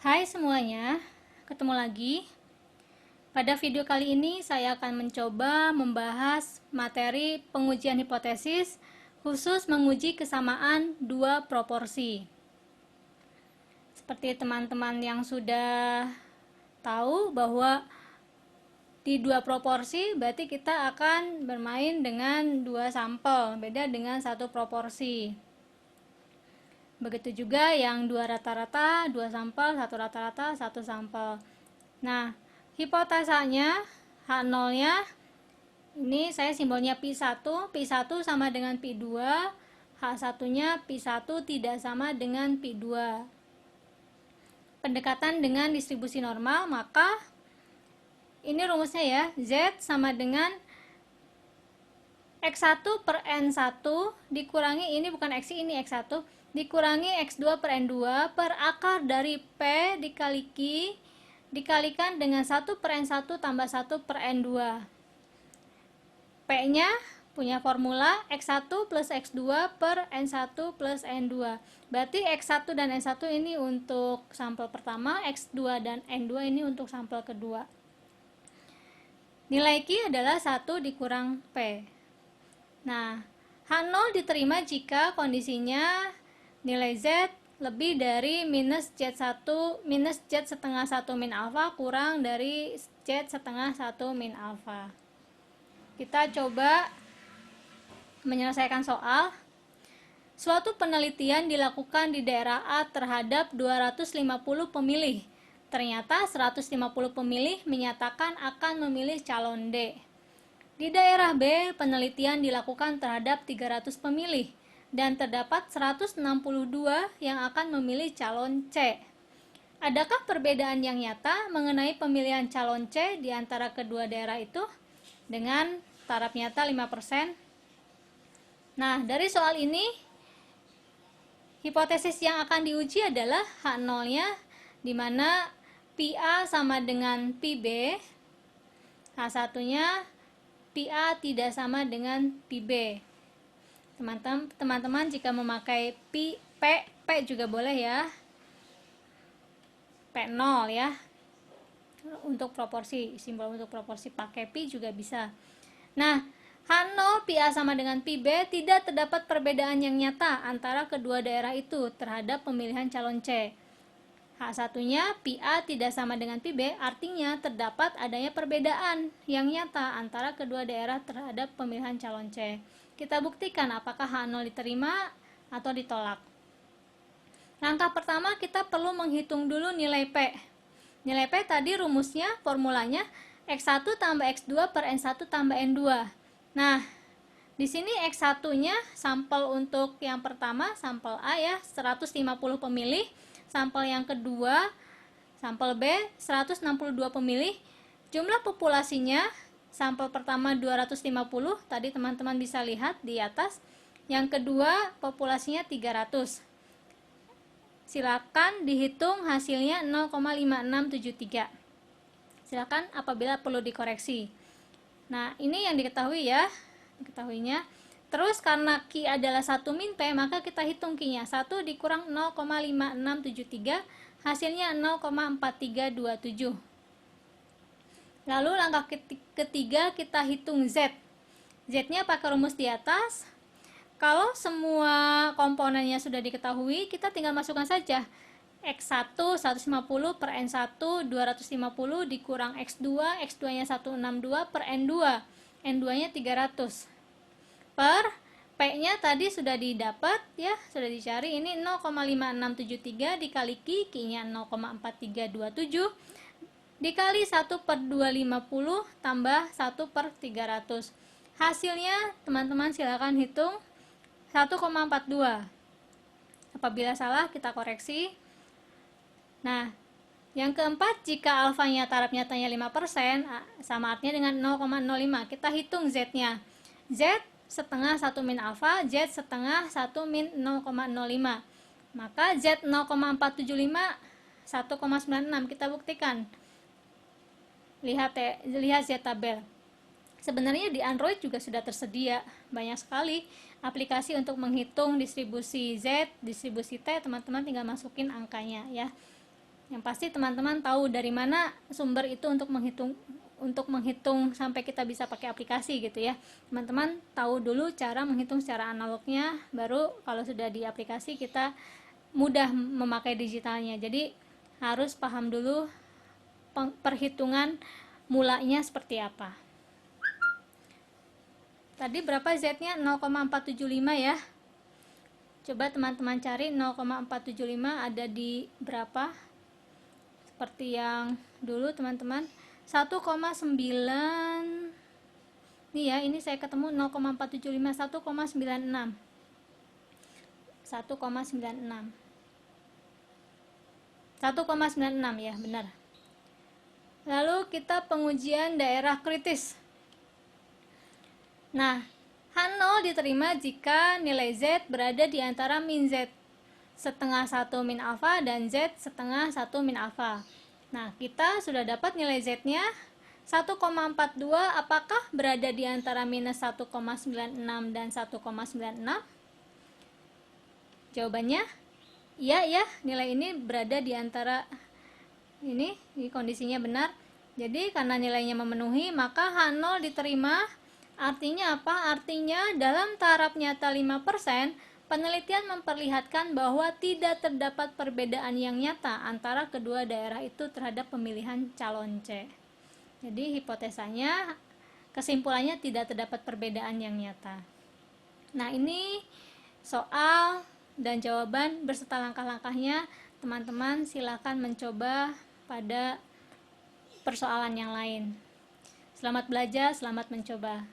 Hai semuanya, ketemu lagi. Pada video kali ini saya akan mencoba membahas materi pengujian hipotesis khusus menguji kesamaan dua proporsi. Seperti teman-teman yang sudah tahu bahwa di dua proporsi berarti kita akan bermain dengan dua sampel, beda dengan satu proporsi. Begitu juga yang dua rata-rata, dua sampel, satu rata-rata, satu sampel. Nah, hipotesanya H0-nya ini saya simbolnya Pi1, Pi1 sama dengan Pi2, H1-nya Pi1 tidak sama dengan Pi2. Pendekatan dengan distribusi normal, maka ini rumusnya ya, Z sama dengan X1 per N1 dikurangi, ini bukan X, ini X1, dikurangi X2 per N2 per akar dari P dikalikan dengan 1 per N1 tambah 1 per N2. P-nya punya formula X1 plus X2 per N1 plus N2. Berarti X1 dan N1 ini untuk sampel pertama, X2 dan N2 ini untuk sampel kedua. Nilai Q adalah 1 dikurang P. Nah, H0 diterima jika kondisinya nilai Z lebih dari minus Z1 minus Z setengah 1 min alfa kurang dari Z setengah 1 min alfa. Kita coba menyelesaikan soal. Suatu penelitian dilakukan di daerah A terhadap 250 pemilih. Ternyata 150 pemilih menyatakan akan memilih calon D. Di daerah B, penelitian dilakukan terhadap 300 pemilih dan terdapat 162 yang akan memilih calon C. Adakah perbedaan yang nyata mengenai pemilihan calon C di antara kedua daerah itu? Dengan taraf nyata 5%. Nah, dari soal ini, hipotesis yang akan diuji adalah H0-nya, di mana Pi A sama dengan Pi B, H1-nya Pi A tidak sama dengan Pi B. Teman-teman jika memakai P juga boleh ya, P0 ya, untuk proporsi, simbol untuk proporsi pakai Pi juga bisa. Nah, H0 Pi A sama dengan Pi B, tidak terdapat perbedaan yang nyata antara kedua daerah itu terhadap pemilihan calon C. H1-nya Pi A tidak sama dengan Pi B, artinya terdapat adanya perbedaan yang nyata antara kedua daerah terhadap pemilihan calon C. Kita buktikan apakah H0 diterima atau ditolak. Langkah pertama, kita perlu menghitung dulu nilai P. Nilai P tadi rumusnya, formulanya X1 tambah X2 per N1 tambah N2. Nah, di sini X1-nya sampel untuk yang pertama, sampel A ya, 150 pemilih. Sampel yang kedua, sampel B, 162 pemilih. Jumlah populasinya, sampel pertama 250, tadi teman-teman bisa lihat di atas. Yang kedua, populasinya 300. Silakan dihitung hasilnya 0,5673. Silakan apabila perlu dikoreksi. Nah, ini yang diketahui ya, diketahuinya. Terus karena Q adalah 1 min P, maka kita hitung Q-nya. 1 dikurang 0,5673, hasilnya 0,4327. Lalu langkah ketiga, kita hitung Z. Z-nya pakai rumus di atas. Kalau semua komponennya sudah diketahui, kita tinggal masukkan saja. X1 150 per N1 250 dikurang X2, X2-nya 162 per N2, N2-nya 300. Per P-nya tadi sudah didapat ya, sudah dicari, ini 0,5673 dikali Q-nya 0,4327 dikali 1 per 250 tambah 1 per 300. Hasilnya teman-teman silakan hitung 1,42. Apabila salah kita koreksi. Nah, yang keempat, jika alfanya taraf nyatanya 5%, sama artinya dengan 0,05. Kita hitung Z-nya. Z setengah 1 min alfa, Z setengah 1 min 0,05. Maka Z 0,475 1,96. Kita buktikan. Lihat Z tabel. Sebenarnya di Android juga sudah tersedia banyak sekali aplikasi untuk menghitung distribusi Z, distribusi T, teman-teman tinggal masukin angkanya ya. Yang pasti teman-teman tahu dari mana sumber itu untuk menghitung sampai kita bisa pakai aplikasi gitu ya. Teman-teman tahu dulu cara menghitung secara analognya, baru kalau sudah di aplikasi kita mudah memakai digitalnya. Jadi harus paham dulu perhitungan mulanya seperti apa. Tadi berapa Z-nya? 0,475 ya. Coba teman-teman cari 0,475 ada di berapa? Seperti yang dulu teman-teman 1,9. Nih ya, ini saya ketemu 0,475 1,96 ya, benar. Lalu kita pengujian daerah kritis. Nah, H0 diterima jika nilai Z berada di antara min Z setengah 1 min alfa dan Z setengah 1 min alfa. Nah, kita sudah dapat nilai Z-nya 1,42. Apakah berada di antara minus 1,96 dan 1,96? Jawabannya iya ya, nilai ini berada di antara ini kondisinya benar. Jadi karena nilainya memenuhi, maka H0 diterima. Artinya apa? Artinya dalam taraf nyata 5%, penelitian memperlihatkan bahwa tidak terdapat perbedaan yang nyata antara kedua daerah itu terhadap pemilihan calon C. Jadi hipotesanya, kesimpulannya tidak terdapat perbedaan yang nyata. Nah, ini soal dan jawaban berserta langkah-langkahnya. Teman-teman silakan mencoba pada persoalan yang lain. Selamat belajar, selamat mencoba.